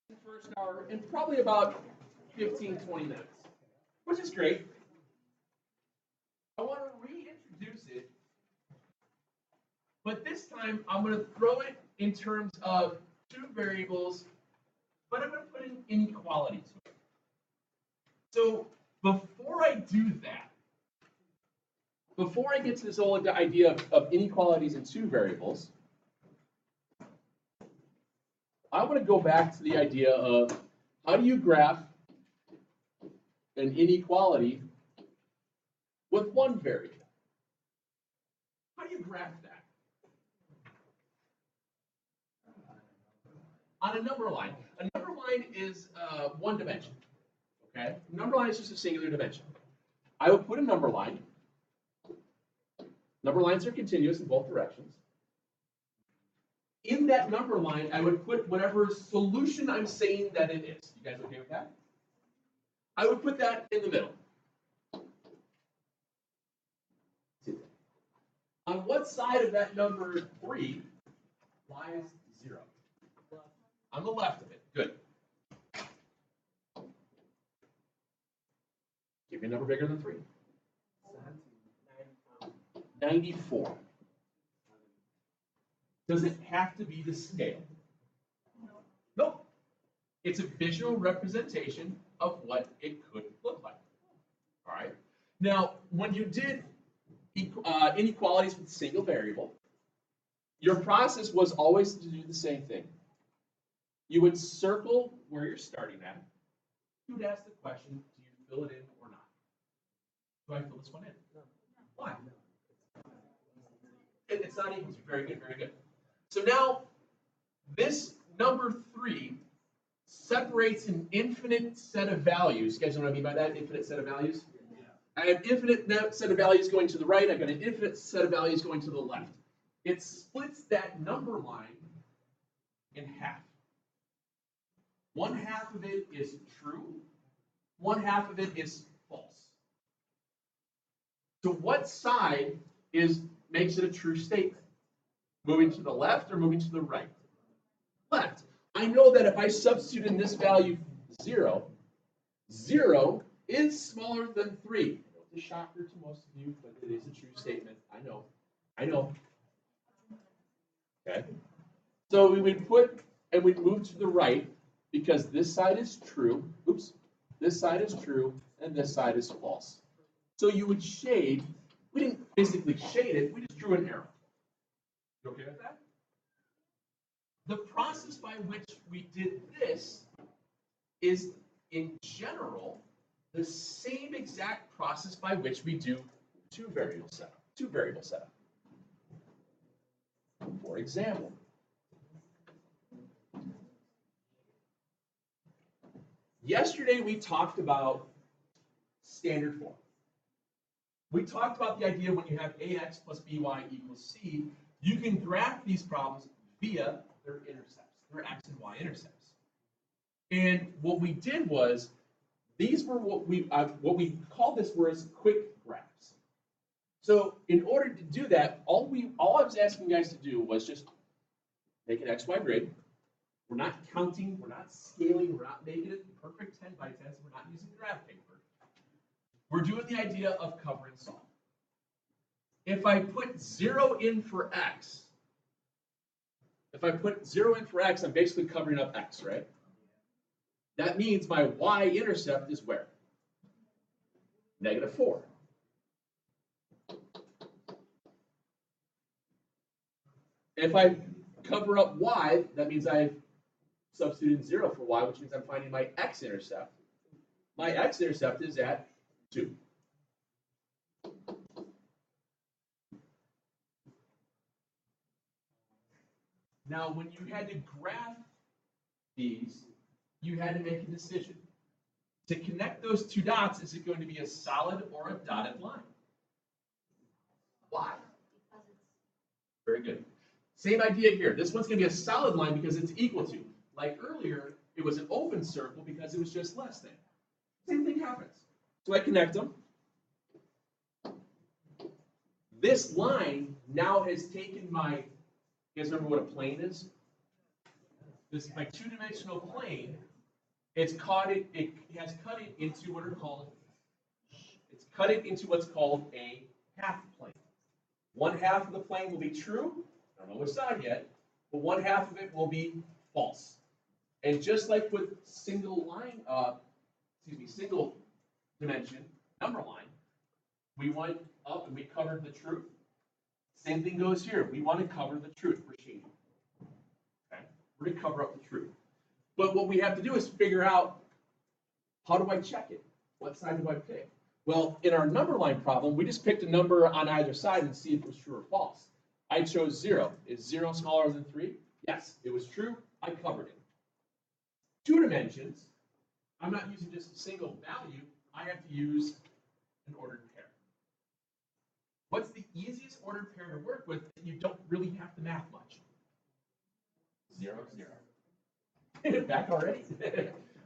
the first hour in probably about 15, 20 minutes, which is great. I want to reintroduce it, but this time I'm going to throw it in terms of two variables, but I'm going to put in inequality to it. So before I do that, before I get to this whole idea of inequalities in two variables, I want to go back to the idea of how do you graph an inequality with one variable? How do you graph that? On a number line. A number line is one dimension. Okay? A number line is just a singular dimension. I would put a number line. Number lines are continuous in both directions. In that number line, I would put whatever solution I'm saying that it is. You guys okay with that? I would put that in the middle. On what side of that number 3 lies 0? On the left of it. Good. Give me a number bigger than 3. 94. Does it have to be the scale? Nope. It's a visual representation of what it could look like. All right. Now, when you did inequalities with a single variable, your process was always to do the same thing. You would circle where you're starting at. You would ask the question, do you fill it in or not? Do I fill this one in? Why? It's not equal to. Very good, very good. So now, this number 3 separates an infinite set of values. You guys know what I mean by that? Infinite set of values? I have infinite set of values going to the right. I've got an infinite set of values going to the left. It splits that number line in half. One half of it is true. One half of it is false. So what side makes it a true statement? Moving to the left or moving to the right? Left. I know that if I substitute in this value 0, 0 is smaller than 3. It's a shocker to most of you, but it is a true statement. I know. I know. Okay. So we would put, and we'd move to the right because this side is true. Oops. This side is true, and this side is false. So you would shade. We didn't physically shade it. We just drew an arrow. You okay with that? The process by which we did this is, in general, the same exact process by which we do two variable setup. For example, yesterday we talked about standard form. We talked about the idea when you have ax plus by equals c, you can graph these problems via their intercepts, their x and y intercepts. And what we did was, these were what we called this were as quick graphs. So in order to do that, all I was asking you guys to do was just make an XY grid. We're not counting, we're not scaling, we're not making it perfect 10 by 10, so we're not using graph paper. We're doing the idea of cover and solve. If I put 0 in for x, I'm basically covering up x, right? That means my y-intercept is where? -4. If I cover up y, that means I've substituted 0 for y, which means I'm finding my x-intercept. My x-intercept is at 2. Now, when you had to graph these, you had to make a decision. To connect those two dots, is it going to be a solid or a dotted line? Why? Very good. Same idea here. This one's going to be a solid line because it's equal to. Like earlier, it was an open circle because it was just less than. Same thing happens. So I connect them. This line now has taken my, you guys remember what a plane is? this my two-dimensional plane, it has cut it into what are called, it's cut it into what's called a half plane. One half of the plane will be true, I don't know which side yet, but one half of it will be false. And just like with single dimension number line, we went up and we covered the truth. Same thing goes here. We want to cover the truth. We're shading. Okay? We're going to cover up the truth. But what we have to do is figure out, how do I check it? What side do I pick? Well, in our number line problem, we just picked a number on either side and see if it was true or false. I chose 0. Is 0 smaller than 3? Yes, it was true. I covered it. Two dimensions, I'm not using just a single value. I have to use an ordered pair. What's the easiest ordered pair to work with that you don't really have to math much? 0, 0. Back already?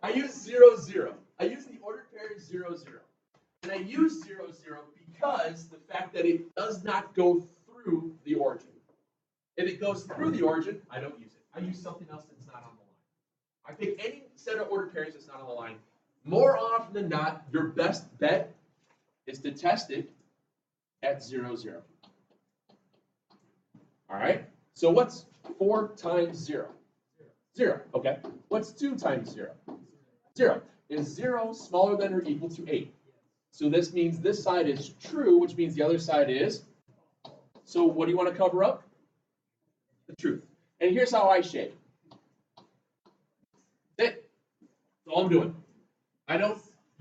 I use 0, 0. I use the ordered pair 0, 0. And I use 0, 0 because the fact that it does not go through the origin. If it goes through the origin, I don't use it. I use something else that's not on the line. I pick any set of ordered pairs that's not on the line. More often than not, your best bet is to test it at 0, 0. All right? So what's 4 times 0? 0. Okay. What's 2 times 0? 0. Is 0 smaller than or equal to 8? So this means this side is true, which means the other side is. So what do you want to cover up? The truth. And here's how I shade. That's it. That's all I'm doing.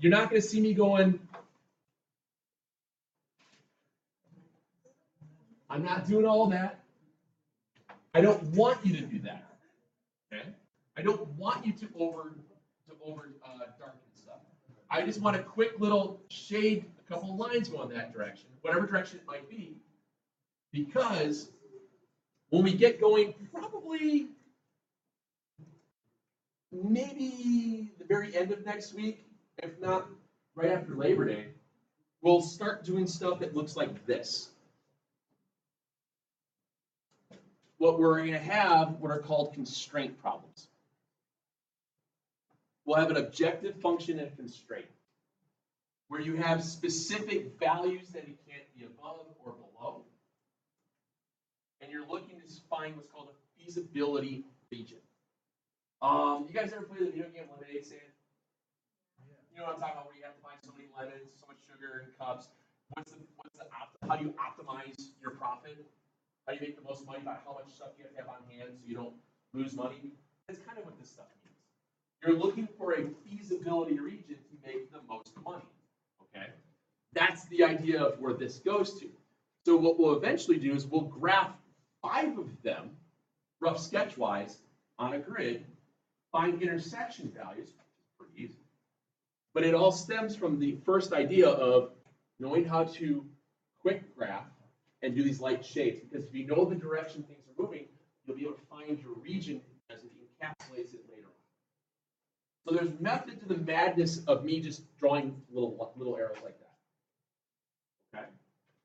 You're not going to see me going, I'm not doing all that. I don't want you to do that. Okay? I don't want you to over darken stuff. I just want a quick little shade, a couple of lines go in that direction, whatever direction it might be, because when we get going, probably maybe the very end of next week, if not right after Labor Day, we'll start doing stuff that looks like this. What we're going to have what are called constraint problems. We'll have an objective function and a constraint, where you have specific values that it can't be above or below, and you're looking to find what's called a feasibility region. You guys ever play the video game Lemonade Stand? You know what I'm talking about, where you have to find so many lemons, so much sugar in cups. How do you optimize your profit? How do you make the most money by how much stuff you have to have on hand so you don't lose money? That's kind of what this stuff means. You're looking for a feasibility region to make the most money. Okay? That's the idea of where this goes to. So what we'll eventually do is we'll graph 5 of them, rough sketch-wise, on a grid, find intersection values, which is pretty easy. But it all stems from the first idea of knowing how to quick graph and do these light shades. Because if you know the direction things are moving, you'll be able to find your region as it encapsulates it later on. So there's method to the madness of me just drawing little arrows like that. Okay?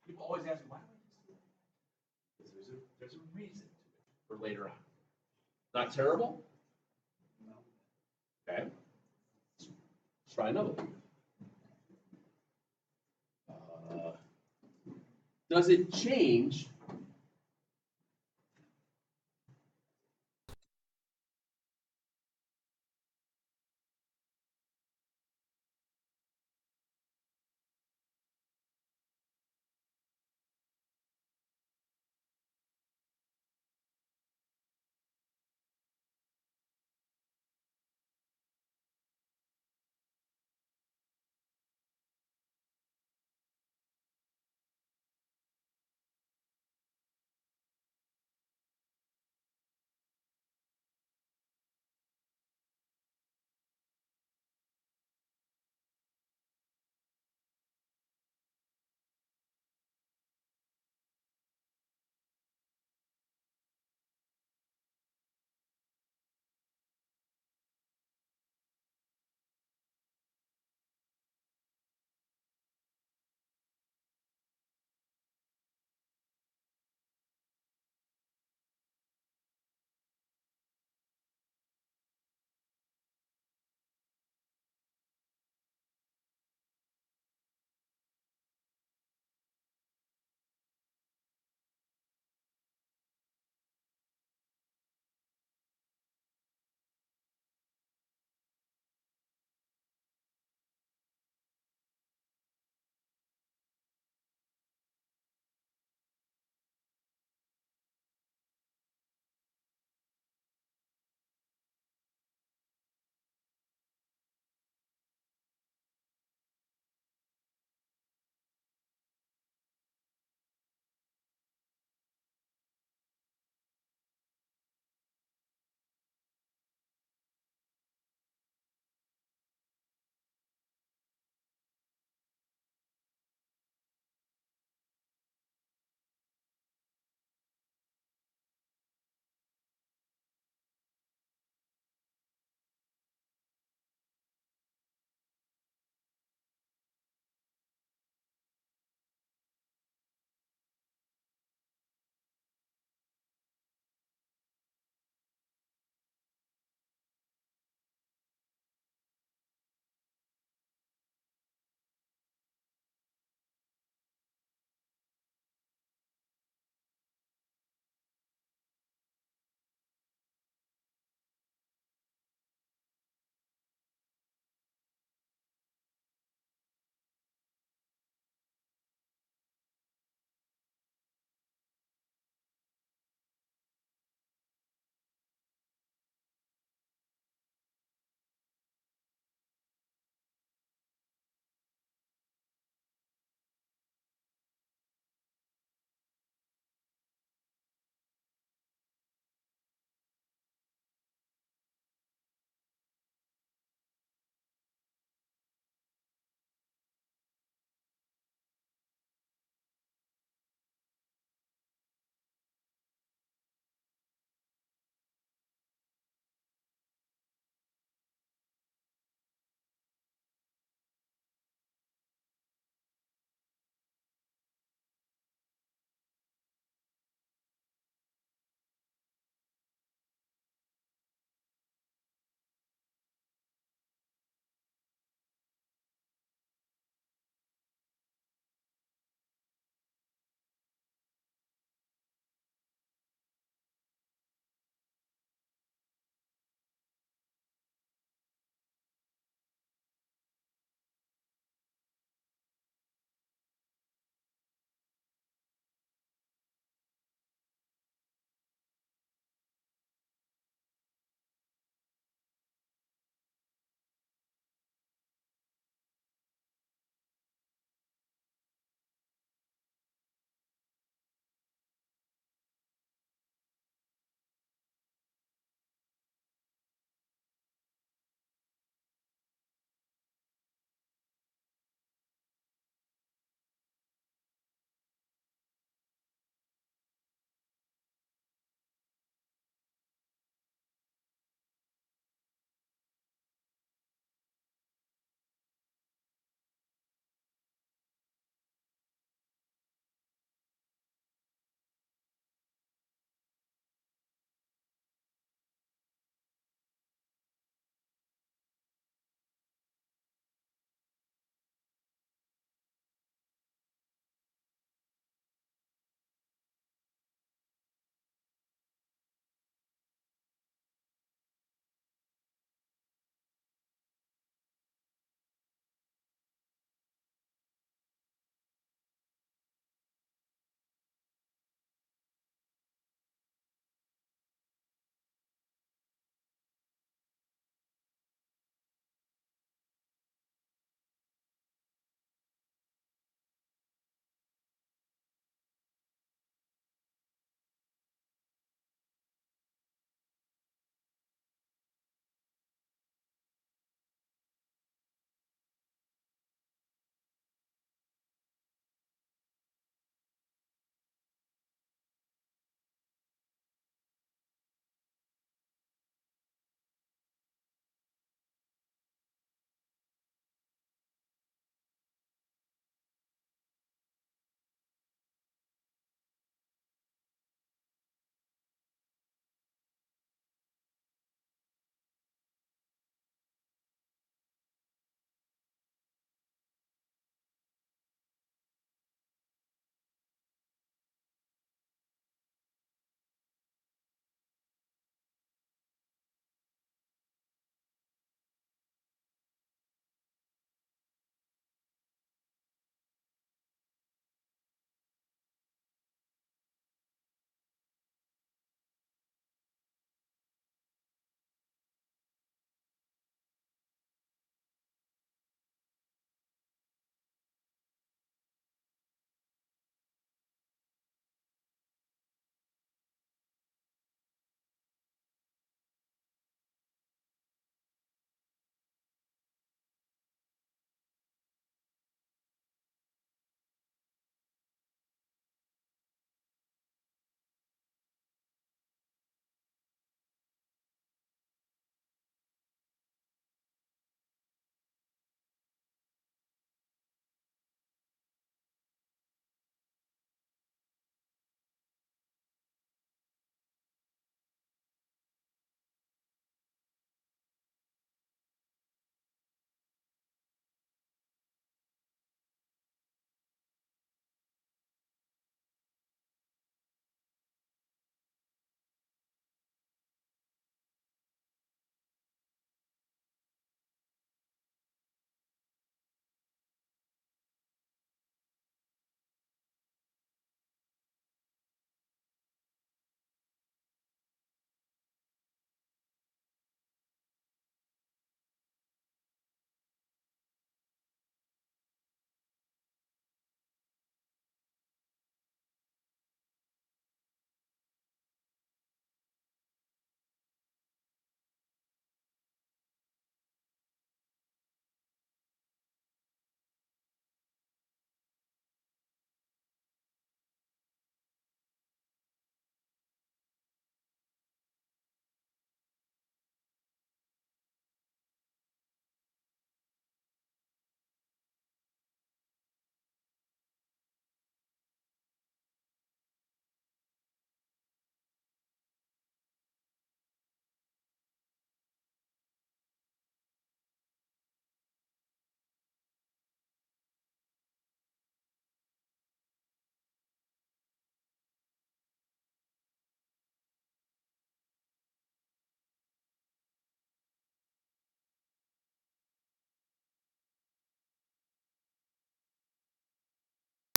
People always ask me, why do I just do that? Because there's a reason to it for later on. Not terrible? No. Okay. Let's try another one. Does it change